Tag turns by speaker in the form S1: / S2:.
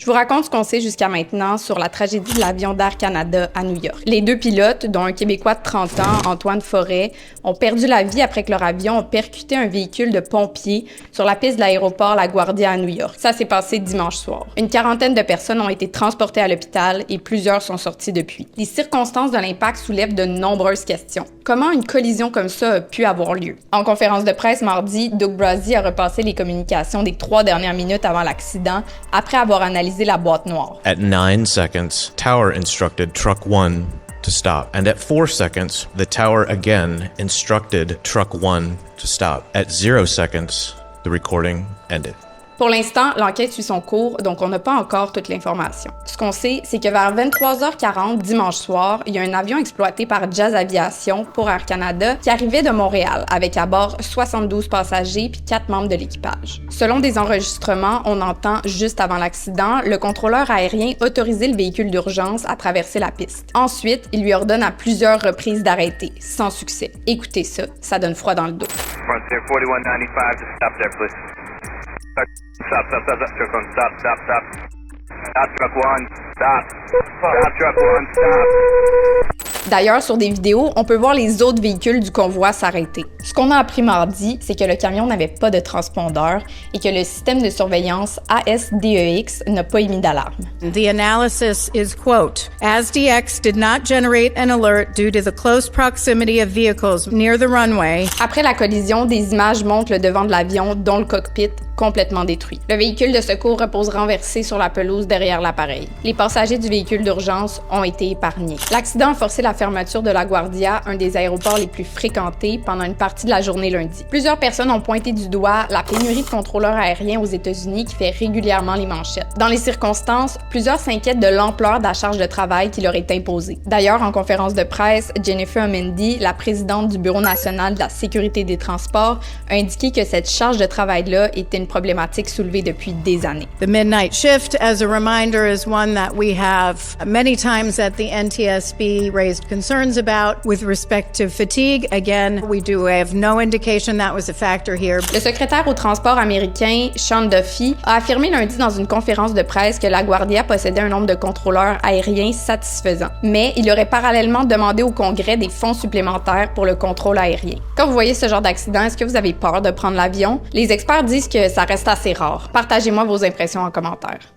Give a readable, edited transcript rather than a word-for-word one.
S1: Je vous raconte ce qu'on sait jusqu'à maintenant sur la tragédie de l'avion d'Air Canada à New York. Les deux pilotes, dont un Québécois de 30 ans, Antoine Forêt, ont perdu la vie après que leur avion a percuté un véhicule de pompiers sur la piste de l'aéroport LaGuardia à New York. Ça s'est passé dimanche soir. Une quarantaine de personnes ont été transportées à l'hôpital et plusieurs sont sorties depuis. Les circonstances de l'impact soulèvent de nombreuses questions. Comment une collision comme ça a pu avoir lieu? En conférence de presse mardi, Doug Brazzi a repassé les communications des 3 dernières minutes avant l'accident après avoir analysé la boîte noire.
S2: At 9 seconds, tower instructed truck 1 to stop. And at 4 seconds, the tower again instructed truck 1 to stop. At 0 seconds, the recording ended.
S1: Pour l'instant, l'enquête suit son cours, donc on n'a pas encore toute l'information. Ce qu'on sait, c'est que vers 23h40 dimanche soir, il y a un avion exploité par Jazz Aviation pour Air Canada qui arrivait de Montréal avec à bord 72 passagers puis 4 membres de l'équipage. Selon des enregistrements, on entend juste avant l'accident le contrôleur aérien autoriser le véhicule d'urgence à traverser la piste. Ensuite, il lui ordonne à plusieurs reprises d'arrêter, sans succès. Écoutez ça, ça donne froid dans le dos.
S3: Frontier 4195, just stop there, please. Stop, truck 1, stop. Stop, truck 1, stop. Stop, truck 1, stop.
S1: D'ailleurs, sur des vidéos, on peut voir les autres véhicules du convoi s'arrêter. Ce qu'on a appris mardi, c'est que le camion n'avait pas de transpondeur et que le système de surveillance ASDEX n'a pas émis d'alarme.
S4: The analysis is, quote, ASDX did not generate an alert due to the close proximity of vehicles near the runway.
S1: Après la collision, des images montrent le devant de l'avion, dont le cockpit, complètement détruit. Le véhicule de secours repose renversé sur la pelouse derrière l'appareil. Les passagers du véhicule d'urgence ont été épargnés. L'accident a forcé la fermeture de LaGuardia, un des aéroports les plus fréquentés, pendant une partie de la journée lundi. Plusieurs personnes ont pointé du doigt la pénurie de contrôleurs aériens aux États-Unis qui fait régulièrement les manchettes. Dans les circonstances, plusieurs s'inquiètent de l'ampleur de la charge de travail qui leur est imposée. D'ailleurs, en conférence de presse, Jennifer Amendi, la présidente du Bureau national de la sécurité des transports, a indiqué que cette charge de travail-là était une problématique soulevée depuis des années.
S4: The midnight shift, as a reminder, is one that we have many times at the NTSB raised concerns about with respect to fatigue. Again, we have no indication that was a factor here.
S1: Le secrétaire au transport américain, Sean Duffy, a affirmé lundi dans une conférence de presse que LaGuardia possédait un nombre de contrôleurs aériens satisfaisant. Mais il aurait parallèlement demandé au Congrès des fonds supplémentaires pour le contrôle aérien. Quand vous voyez ce genre d'accident, est-ce que vous avez peur de prendre l'avion? Les experts disent que ça reste assez rare. Partagez-moi vos impressions en commentaire.